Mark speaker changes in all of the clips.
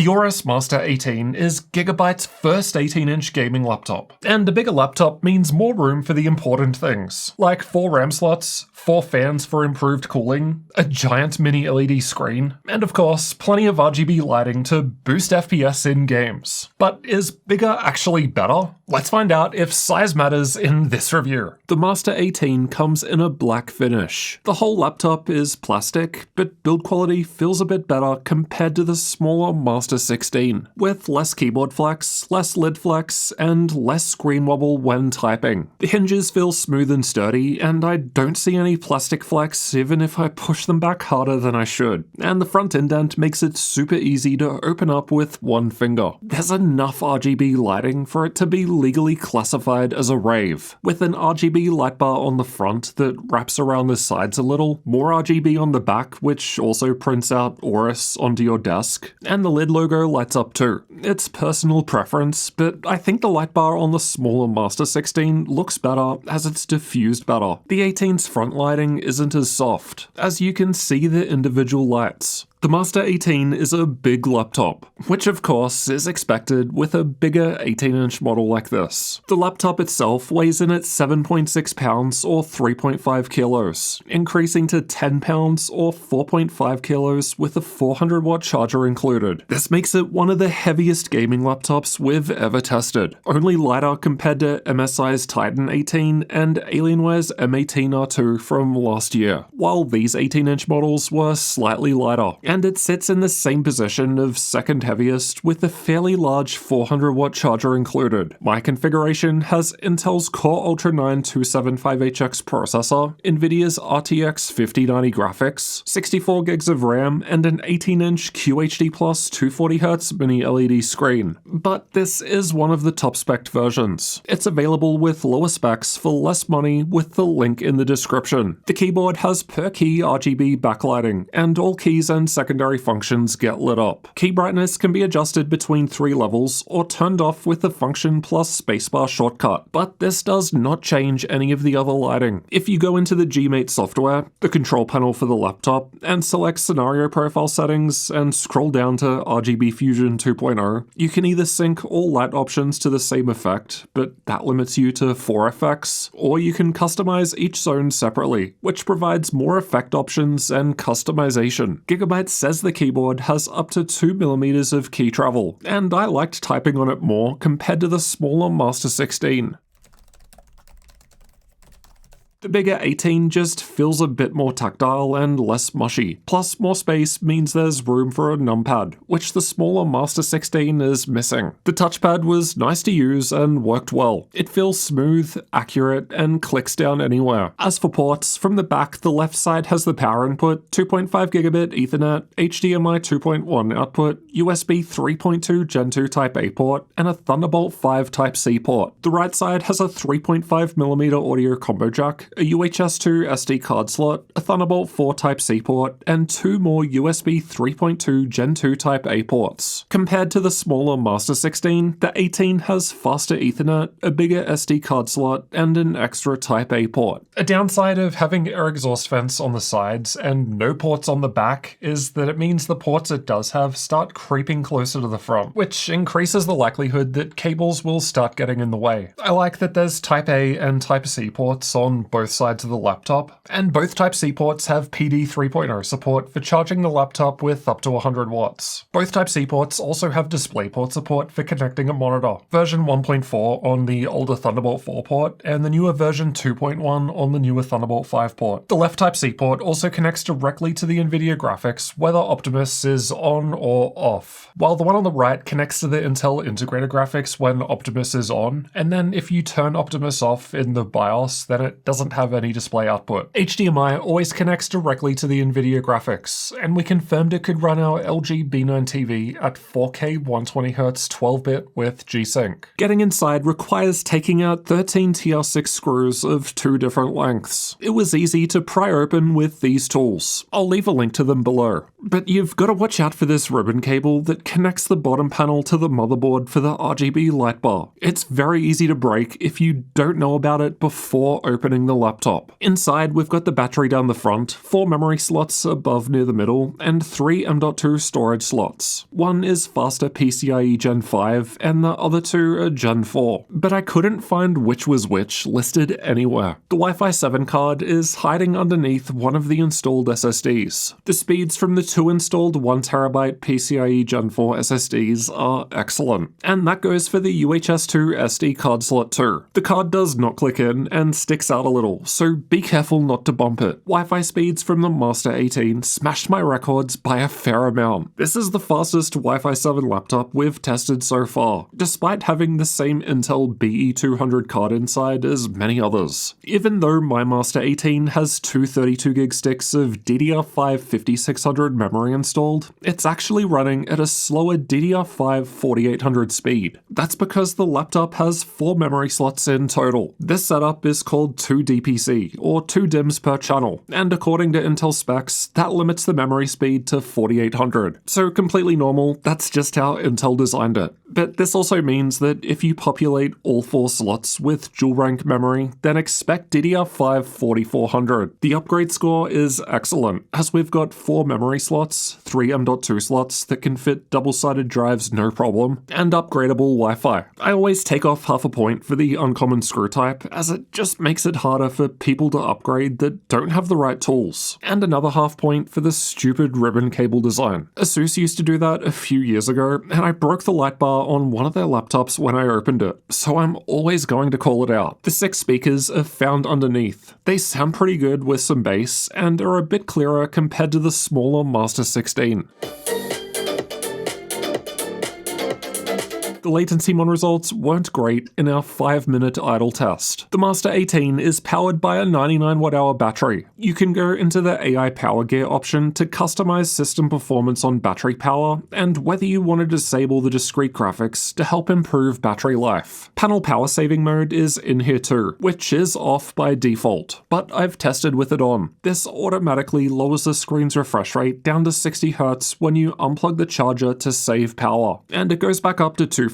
Speaker 1: The Aorus Master 18 is Gigabyte's first 18-inch gaming laptop, and a bigger laptop means more room for the important things, like 4 RAM slots, 4 fans for improved cooling, a giant mini LED screen, and of course, plenty of RGB lighting to boost FPS in games. But is bigger actually better? Let's find out if size matters in this review. The Master 18 comes in a black finish. The whole laptop is plastic, but build quality feels a bit better compared to the smaller Master 16, with less keyboard flex, less lid flex, and less screen wobble when typing. The hinges feel smooth and sturdy, and I don't see any plastic flex even if I push them back harder than I should, and the front indent makes it super easy to open up with one finger. There's enough RGB lighting for it to be legally classified as a rave, with an RGB light bar on the front that wraps around the sides a little, more RGB on the back which also prints out Aorus onto your desk, and the lid logo lights up too. It's personal preference, but I think the light bar on the smaller Master 16 looks better as it's diffused better. The 18's front lighting isn't as soft, as you can see the individual lights. The Master 18 is a big laptop, which of course is expected with a bigger 18-inch model like this. The laptop itself weighs in at 7.6 pounds or 3.5 kilos, increasing to 10 pounds or 4.5 kilos with a 400-watt charger included. This makes it one of the heaviest gaming laptops we've ever tested, only lighter compared to MSI's Titan 18 and Alienware's M18R2 from last year, while these 18-inch models were slightly lighter. And it sits in the same position of second heaviest with a fairly large 400-watt charger included. My configuration has Intel's Core Ultra 9 275HX processor, Nvidia's RTX 5090 graphics, 64 gigs of RAM, and an 18-inch QHD+ 240Hz mini LED screen. But this is one of the top-spec versions. It's available with lower specs for less money with the link in the description. The keyboard has per-key RGB backlighting, and all keys and secondary functions get lit up. Key brightness can be adjusted between 3 levels or turned off with the function plus spacebar shortcut, but this does not change any of the other lighting. If you go into the Gmate software, the control panel for the laptop, and select scenario profile settings and scroll down to RGB Fusion 2.0, you can either sync all light options to the same effect, but that limits you to 4 effects, or you can customize each zone separately, which provides more effect options and customization. Gigabyte says the keyboard has up to 2mm of key travel, and I liked typing on it more compared to the smaller Master 16. The bigger 18 just feels a bit more tactile and less mushy, plus more space means there's room for a numpad, which the smaller Master 16 is missing. The touchpad was nice to use and worked well. It feels smooth, accurate, and clicks down anywhere. As for ports, from the back the left side has the power input, 2.5 gigabit Ethernet, HDMI 2.1 output, USB 3.2 Gen 2 Type A port, and a Thunderbolt 5 Type C port. The right side has a 3.5mm audio combo jack, a UHS 2 SD card slot, a Thunderbolt 4 Type C port, and 2 more USB 3.2 Gen 2 Type A ports. Compared to the smaller Master 16, the 18 has faster Ethernet, a bigger SD card slot, and an extra Type A port. A downside of having air exhaust vents on the sides and no ports on the back is that it means the ports it does have start creeping closer to the front, which increases the likelihood that cables will start getting in the way. I like that there's Type A and Type C ports on both sides of the laptop, and both Type C ports have PD 3.0 support for charging the laptop with up to 100 watts. Both Type C ports also have DisplayPort support for connecting a monitor, version 1.4 on the older Thunderbolt 4 port, and the newer version 2.1 on the newer Thunderbolt 5 port. The left Type C port also connects directly to the Nvidia graphics whether Optimus is on or off, while the one on the right connects to the Intel integrated graphics when Optimus is on, and then if you turn Optimus off in the BIOS, then it doesn't have any display output. HDMI always connects directly to the Nvidia graphics, and we confirmed it could run our LG B9 TV at 4K 120Hz 12-bit with G-Sync. Getting inside requires taking out 13 TR6 screws of 2 different lengths. It was easy to pry open with these tools. I'll leave a link to them below. But you've got to watch out for this ribbon cable that connects the bottom panel to the motherboard for the RGB light bar. It's very easy to break if you don't know about it before opening the the laptop. Inside, we've got the battery down the front, 4 memory slots above near the middle, and 3 M.2 storage slots. One is faster PCIe Gen 5, and the other 2 are Gen 4. But I couldn't find which was which listed anywhere. The Wi-Fi 7 card is hiding underneath one of the installed SSDs. The speeds from the 2 installed 1TB PCIe Gen 4 SSDs are excellent, and that goes for the UHS-2 SD card slot too. The card does not click in and sticks out a little, so be careful not to bump it. Wi-Fi speeds from the Master 18 smashed my records by a fair amount. This is the fastest Wi-Fi 7 laptop we've tested so far, despite having the same Intel BE200 card inside as many others. Even though my Master 18 has two 32GB sticks of DDR5 5600 memory installed, it's actually running at a slower DDR5 4800 speed. That's because the laptop has 4 memory slots in total. This setup is called 2DPC, or 2 DIMMs per channel, and according to Intel specs, that limits the memory speed to 4800. So completely normal, that's just how Intel designed it. But this also means that if you populate all 4 slots with dual rank memory, then expect DDR5 4400. The upgrade score is excellent, as we've got 4 memory slots, 3 M.2 slots that can fit double-sided drives no problem, and upgradable Wi-Fi. I always take off half a point for the uncommon screw type, as it just makes it harder for people to upgrade that don't have the right tools, and another half point for the stupid ribbon cable design. Asus used to do that a few years ago, and I broke the light bar on one of their laptops when I opened it, so I'm always going to call it out. The 6 speakers are found underneath. They sound pretty good with some bass, and are a bit clearer compared to the smaller Master 16. The Latencymon results weren't great in our 5-minute idle test. The Master 18 is powered by a 99 Wh battery. You can go into the AI power gear option to customize system performance on battery power, and whether you want to disable the discrete graphics to help improve battery life. Panel power saving mode is in here too, which is off by default, but I've tested with it on. This automatically lowers the screen's refresh rate down to 60Hz when you unplug the charger to save power, and it goes back up to 240Hz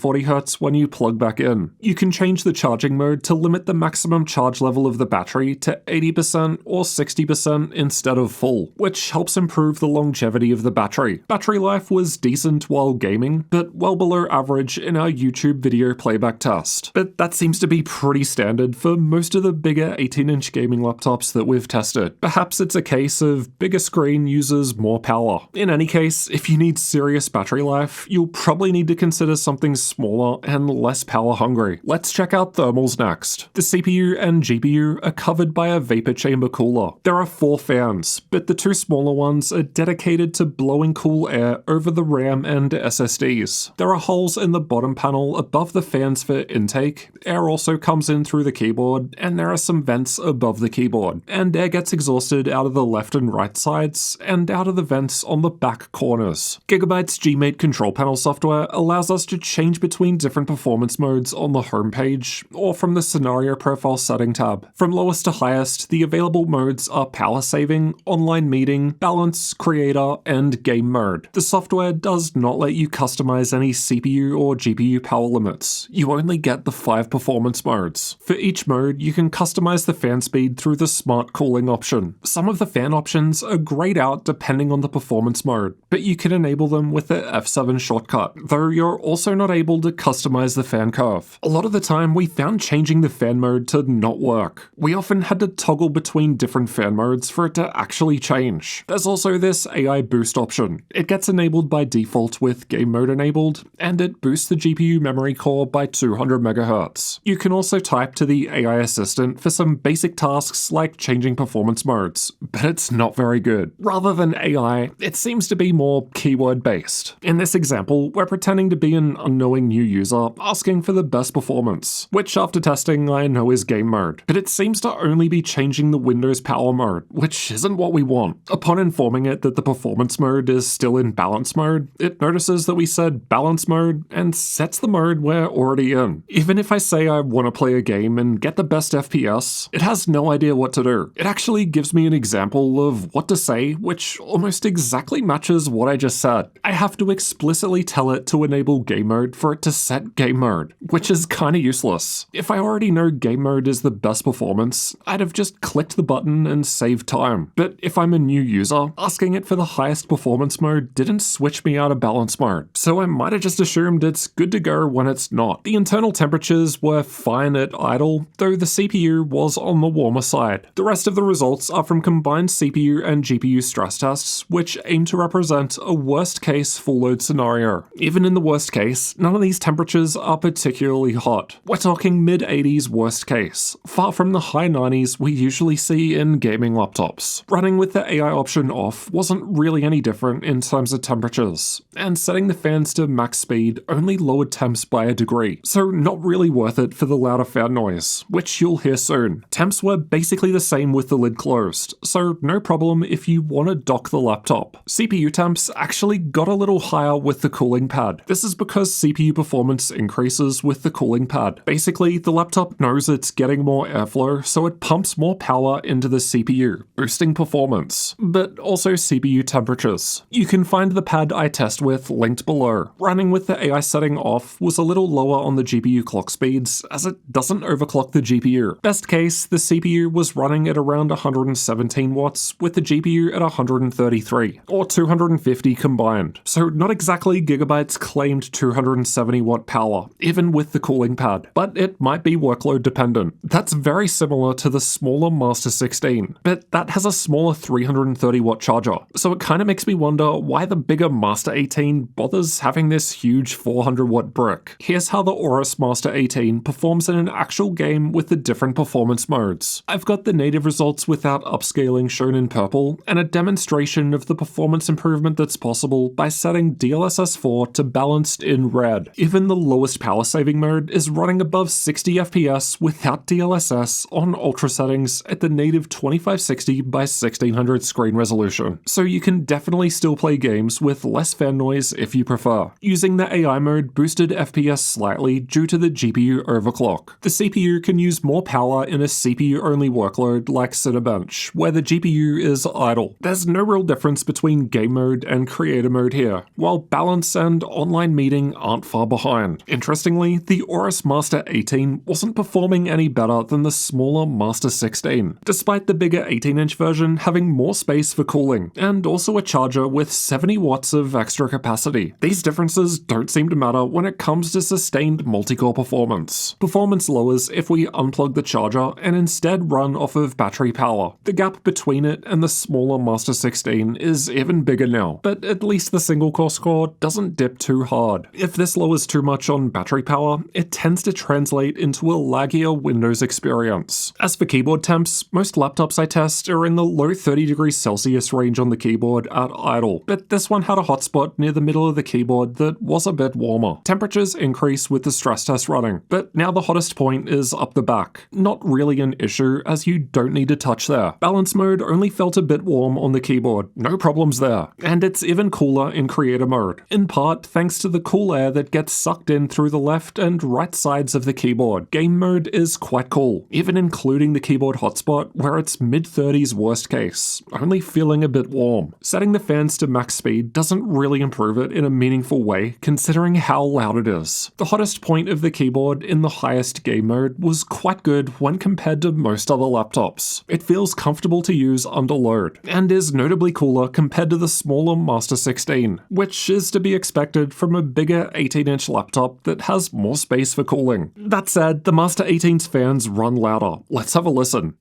Speaker 1: when you plug back in. You can change the charging mode to limit the maximum charge level of the battery to 80% or 60% instead of full, which helps improve the longevity of the battery. Battery life was decent while gaming, but well below average in our YouTube video playback test. But that seems to be pretty standard for most of the bigger 18-inch gaming laptops that we've tested. Perhaps it's a case of bigger screen uses more power. In any case, if you need serious battery life, you'll probably need to consider something smaller and less power hungry. Let's check out thermals next. The CPU and GPU are covered by a vapor chamber cooler. There are 4 fans, but the 2 smaller ones are dedicated to blowing cool air over the RAM and SSDs. There are holes in the bottom panel above the fans for intake. Air also comes in through the keyboard, and there are some vents above the keyboard. And air gets exhausted out of the left and right sides, and out of the vents on the back corners. Gigabyte's Gmate control panel software allows us to change between different performance modes on the homepage, or from the scenario profile setting tab. From lowest to highest, the available modes are power saving, online meeting, balance, creator, and game mode. The software does not let you customize any CPU or GPU power limits. You only get the 5 performance modes. For each mode, you can customize the fan speed through the smart cooling option. Some of the fan options are grayed out depending on the performance mode, but you can enable them with the F7 shortcut, though you're also not able to customize the fan curve. A lot of the time, we found changing the fan mode to not work. We often had to toggle between different fan modes for it to actually change. There's also this AI boost option. It gets enabled by default with game mode enabled, and it boosts the GPU memory core by 200 MHz. You can also type to the AI assistant for some basic tasks like changing performance modes, but it's not very good. Rather than AI, it seems to be more keyword based. In this example, we're pretending to be an unknowing new user asking for the best performance, which after testing I know is game mode, but it seems to only be changing the Windows power mode, which isn't what we want. Upon informing it that the performance mode is still in balance mode, it notices that we said balance mode and sets the mode we're already in. Even if I say I want to play a game and get the best FPS, it has no idea what to do. It actually gives me an example of what to say, which almost exactly matches what I just said. I have to explicitly tell it to enable game mode for it to set game mode, which is kinda useless. If I already know game mode is the best performance, I'd have just clicked the button and saved time. But if I'm a new user, asking it for the highest performance mode didn't switch me out of balance mode, so I might have just assumed it's good to go when it's not. The internal temperatures were fine at idle, though the CPU was on the warmer side. The rest of the results are from combined CPU and GPU stress tests, which aim to represent a worst-case full-load scenario. Even in the worst case, none of these temperatures are particularly hot. We're talking mid-80s worst case, far from the high 90s we usually see in gaming laptops. Running with the AI option off wasn't really any different in terms of temperatures, and setting the fans to max speed only lowered temps by a degree, so not really worth it for the louder fan noise, which you'll hear soon. Temps were basically the same with the lid closed, so no problem if you want to dock the laptop. CPU temps actually got a little higher with the cooling pad. This is because CPU performance increases with the cooling pad. Basically, the laptop knows it's getting more airflow, so it pumps more power into the CPU, boosting performance, but also CPU temperatures. You can find the pad I test with linked below. Running with the AI setting off was a little lower on the GPU clock speeds, as it doesn't overclock the GPU. Best case, the CPU was running at around 117 watts, with the GPU at 133, or 250 combined. So not exactly Gigabyte's claimed 270 watt power, even with the cooling pad, but it might be workload dependent. That's very similar to the smaller Master 16, but that has a smaller 330 watt charger, so it kinda makes me wonder why the bigger Master 18 bothers having this huge 400 watt brick. Here's how the Aorus Master 18 performs in an actual game with the different performance modes. I've got the native results without upscaling shown in purple, and a demonstration of the performance improvement that's possible by setting DLSS 4 to balanced in red. Even the lowest power saving mode is running above 60 FPS without DLSS on ultra settings at the native 2560 by 1600 screen resolution, so you can definitely still play games with less fan noise if you prefer. Using the AI mode boosted FPS slightly due to the GPU overclock. The CPU can use more power in a CPU-only workload like Cinebench, where the GPU is idle. There's no real difference between game mode and creator mode here, while balance and online meeting aren't far behind. Interestingly, the Aorus Master 18 wasn't performing any better than the smaller Master 16, despite the bigger 18-inch version having more space for cooling, and also a charger with 70 watts of extra capacity. These differences don't seem to matter when it comes to sustained multi-core performance. Performance lowers if we unplug the charger and instead run off of battery power. The gap between it and the smaller Master 16 is even bigger now, but at least the single-core score doesn't dip too hard. If this lowers too much on battery power, it tends to translate into a laggier Windows experience. As for keyboard temps, most laptops I test are in the low 30 degrees Celsius range on the keyboard at idle, but this one had a hotspot near the middle of the keyboard that was a bit warmer. Temperatures increase with the stress test running, but now the hottest point is up the back. Not really an issue, as you don't need to touch there. Balance mode only felt a bit warm on the keyboard, no problems there, and it's even cooler in creator mode, in part thanks to the cool air that gets sucked in through the left and right sides of the keyboard. Game mode is quite cool, even including the keyboard hotspot where it's mid-30s worst case, only feeling a bit warm. Setting the fans to max speed doesn't really improve it in a meaningful way considering how loud it is. The hottest point of the keyboard in the highest game mode was quite good when compared to most other laptops. It feels comfortable to use under load, and is notably cooler compared to the smaller Master 16, which is to be expected from a bigger 18-inch laptop that has more space for cooling. That said, the Master 18's fans run louder. Let's have a listen.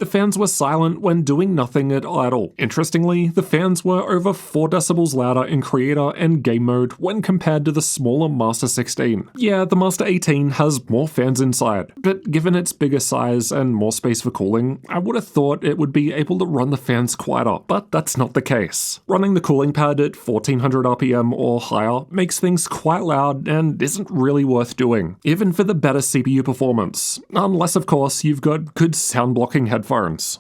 Speaker 1: The fans were silent when doing nothing at idle. Interestingly, the fans were over 4 decibels louder in creator and game mode when compared to the smaller Master 16. Yeah, the Master 18 has more fans inside, but given its bigger size and more space for cooling, I would have thought it would be able to run the fans quieter, but that's not the case. Running the cooling pad at 1400 RPM or higher makes things quite loud and isn't really worth doing, even for the better CPU performance, unless of course you've got good sound blocking headphones.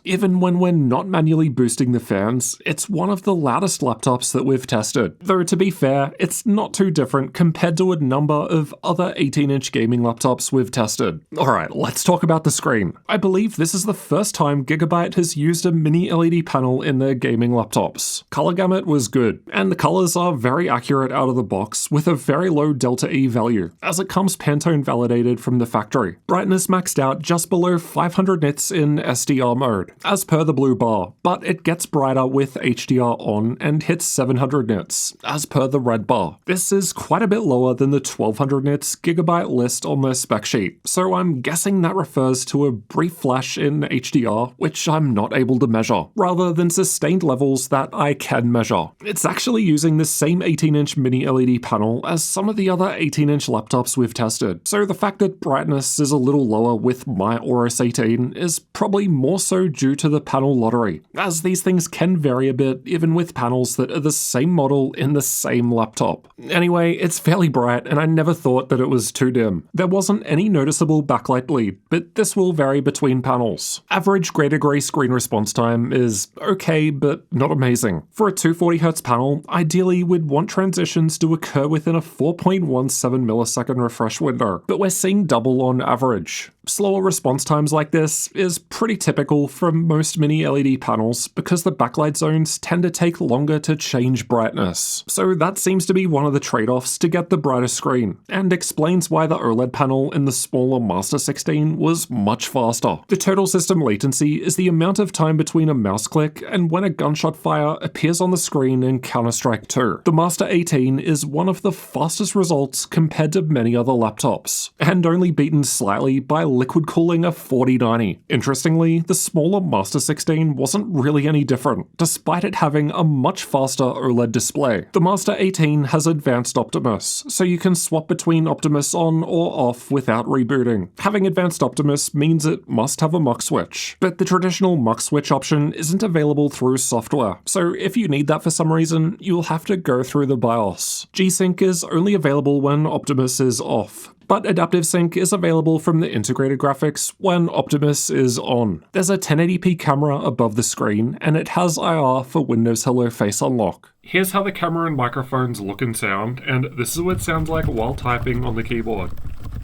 Speaker 1: Even when we're not manually boosting the fans, it's one of the loudest laptops that we've tested, though to be fair, it's not too different compared to a number of other 18-inch gaming laptops we've tested. Alright, let's talk about the screen. I believe this is the first time Gigabyte has used a mini LED panel in their gaming laptops. Color gamut was good, and the colors are very accurate out of the box with a very low delta E value, as it comes Pantone validated from the factory. Brightness maxed out just below 500 nits in SDR mode, as per the blue bar, but it gets brighter with HDR on and hits 700 nits, as per the red bar. This is quite a bit lower than the 1200 nits Gigabyte list on their spec sheet, so I'm guessing that refers to a brief flash in HDR, which I'm not able to measure, rather than sustained levels that I can measure. It's actually using the same 18-inch mini LED panel as some of the other 18-inch laptops we've tested, so the fact that brightness is a little lower with my Aorus 18 is probably more so due to the panel lottery, as these things can vary a bit even with panels that are the same model in the same laptop. Anyway, it's fairly bright and I never thought that it was too dim. There wasn't any noticeable backlight bleed, but this will vary between panels. Average grey to grey screen response time is okay, but not amazing. For a 240Hz panel, ideally we'd want transitions to occur within a 4.17 millisecond refresh window, but we're seeing double on average. Slower response times like this is pretty typical from most mini LED panels because the backlight zones tend to take longer to change brightness. So that seems to be one of the trade-offs to get the brighter screen, and explains why the OLED panel in the smaller Master 16 was much faster. The total system latency is the amount of time between a mouse click and when a gunshot fire appears on the screen in Counter-Strike 2. The Master 18 is one of the fastest results compared to many other laptops, and only beaten slightly by liquid cooling of 4090. Interestingly, the smaller Master 16 wasn't really any different, despite it having a much faster OLED display. The Master 18 has advanced Optimus, so you can swap between Optimus on or off without rebooting. Having advanced Optimus means it must have a muck switch, but the traditional muck switch option isn't available through software, so if you need that for some reason, you'll have to go through the BIOS. G-Sync is only available when Optimus is off, but Adaptive Sync is available from the integrated graphics when Optimus is on. There's a 1080p camera above the screen, and it has IR for Windows Hello Face Unlock. Here's how the camera and microphones look and sound, and this is what it sounds like while typing on the keyboard.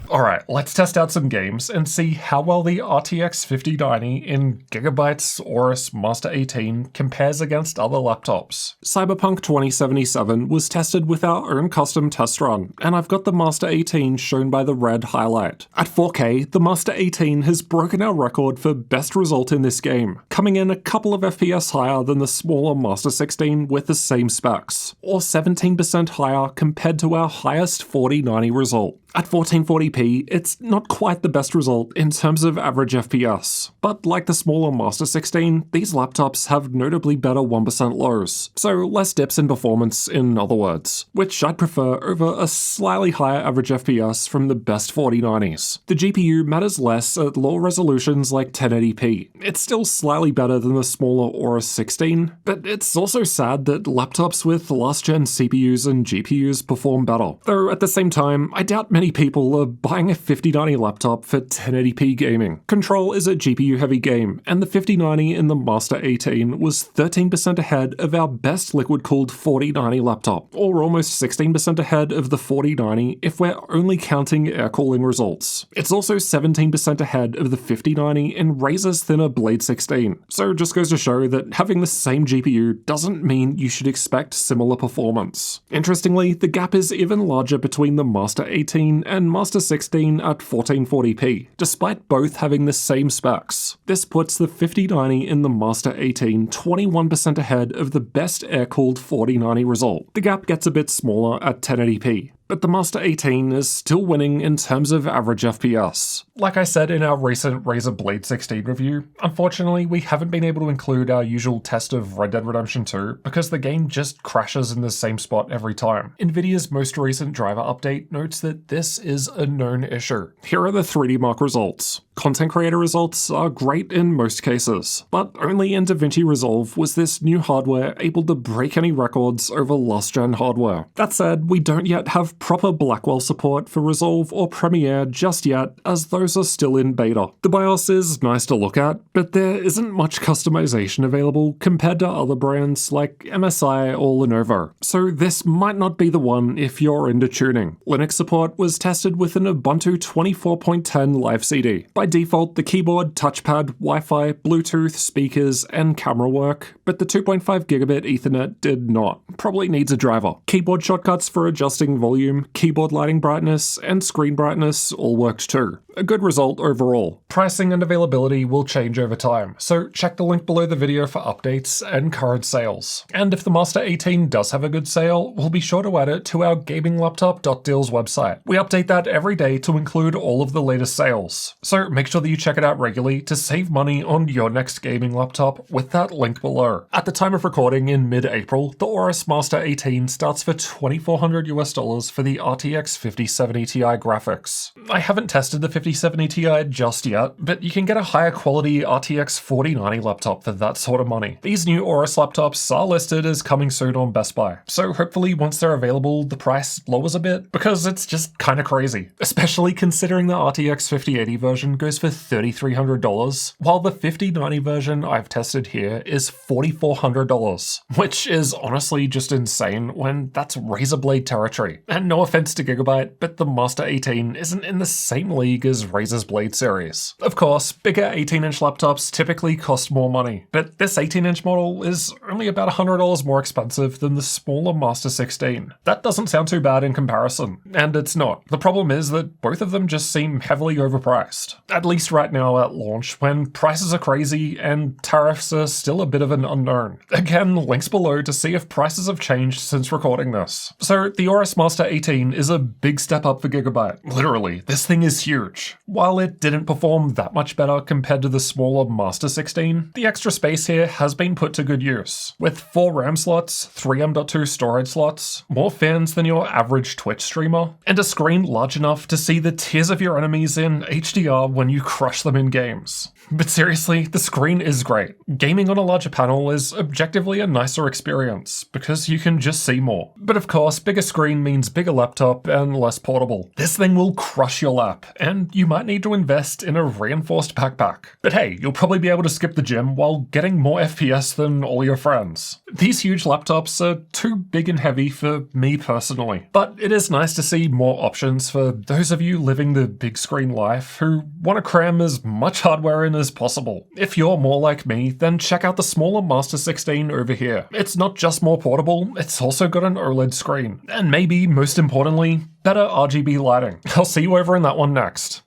Speaker 1: Alright, let's test out some games and see how well the RTX 5090 in Gigabyte's Aorus Master 18 compares against other laptops. Cyberpunk 2077 was tested with our own custom test run, and I've got the Master 18 shown by the red highlight. At 4K, the Master 18 has broken our record for best result in this game, coming in a couple of FPS higher than the smaller Master 16 with the same specs, or 17% higher compared to our highest 4090 result. At 1440p, it's not quite the best result in terms of average FPS, but like the smaller Master 16, these laptops have notably better 1% lows, so less dips in performance in other words, which I'd prefer over a slightly higher average FPS from the best 4090s. The GPU matters less at lower resolutions like 1080p. It's still slightly better than the smaller Aorus 16, but it's also sad that laptops with last-gen CPUs and GPUs perform better. Though at the same time, I doubt many people are buying a 5090 laptop for 1080p gaming. Control is a GPU-heavy game, and the 5090 in the Master 18 was 13% ahead of our best liquid-cooled 4090 laptop, or almost 16% ahead of the 4090 if we're only counting air cooling results. It's also 17% ahead of the 5090 in Razer's thinner Blade 16, so it just goes to show that having the same GPU doesn't mean you should expect similar performance. Interestingly, the gap is even larger between the Master 18 and Master 16 at 1440p, despite both having the same specs. This puts the 5090 in the Master 18 21% ahead of the best air-cooled 4090 result. The gap gets a bit smaller at 1080p, but the Master 18 is still winning in terms of average FPS. Like I said in our recent Razer Blade 16 review, unfortunately we haven't been able to include our usual test of Red Dead Redemption 2 because the game just crashes in the same spot every time. Nvidia's most recent driver update notes that this is a known issue. Here are the 3D Mark results. Content creator results are great in most cases, but only in DaVinci Resolve was this new hardware able to break any records over last-gen hardware. That said, we don't yet have proper Blackwell support for Resolve or Premiere just yet, as those are still in beta. The BIOS is nice to look at, but there isn't much customization available compared to other brands like MSI or Lenovo, so this might not be the one if you're into tuning. Linux support was tested with an Ubuntu 24.10 live CD. By default, the keyboard, touchpad, Wi-Fi, Bluetooth, speakers, and camera work, but the 2.5 gigabit Ethernet did not. Probably needs a driver. Keyboard shortcuts for adjusting volume, keyboard lighting brightness, and screen brightness all worked too. A good result overall. Pricing and availability will change over time, so check the link below the video for updates and current sales. And if the Master 18 does have a good sale, we'll be sure to add it to our gaminglaptop.deals website. We update that every day to include all of the latest sales, so make sure that you check it out regularly to save money on your next gaming laptop with that link below. At the time of recording in mid-April, the Aorus Master 18 starts for $2,400 for the RTX 5070 Ti graphics. I haven't tested the 5070 Ti just yet, but you can get a higher quality RTX 4090 laptop for that sort of money. These new Aorus laptops are listed as coming soon on Best Buy, so hopefully once they're available, the price lowers a bit, because it's just kinda crazy, especially considering the RTX 5080 version goes for $3,300, while the 5090 version I've tested here is $4,400, which is honestly just insane when that's Razer Blade territory. And no offense to Gigabyte, but the Master 18 isn't in the same league as Razer's Blade series. Of course, bigger 18-inch laptops typically cost more money, but this 18-inch model is only about $100 more expensive than the smaller Master 16. That doesn't sound too bad in comparison, and it's not. The problem is that both of them just seem heavily overpriced. At least right now at launch, when prices are crazy and tariffs are still a bit of an unknown. Again, links below to see if prices have changed since recording this. So the Aorus Master 18 is a big step up for Gigabyte. Literally, this thing is huge. While it didn't perform that much better compared to the smaller Master 16, the extra space here has been put to good use. With 4 RAM slots, 3 M.2 storage slots, more fans than your average Twitch streamer, and a screen large enough to see the tears of your enemies in HDR when you crush them in games. But seriously, the screen is great. Gaming on a larger panel is objectively a nicer experience, because you can just see more. But of course, bigger screen means bigger laptop and less portable. This thing will crush your lap, and you might need to invest in a reinforced backpack. But hey, you'll probably be able to skip the gym while getting more FPS than all your friends. These huge laptops are too big and heavy for me personally, but it is nice to see more options for those of you living the big screen life who want to cram as much hardware in as possible. If you're more like me, then check out the smaller Master 16 over here. It's not just more portable, it's also got an OLED screen. And maybe, most importantly, better RGB lighting. I'll see you over in that one next.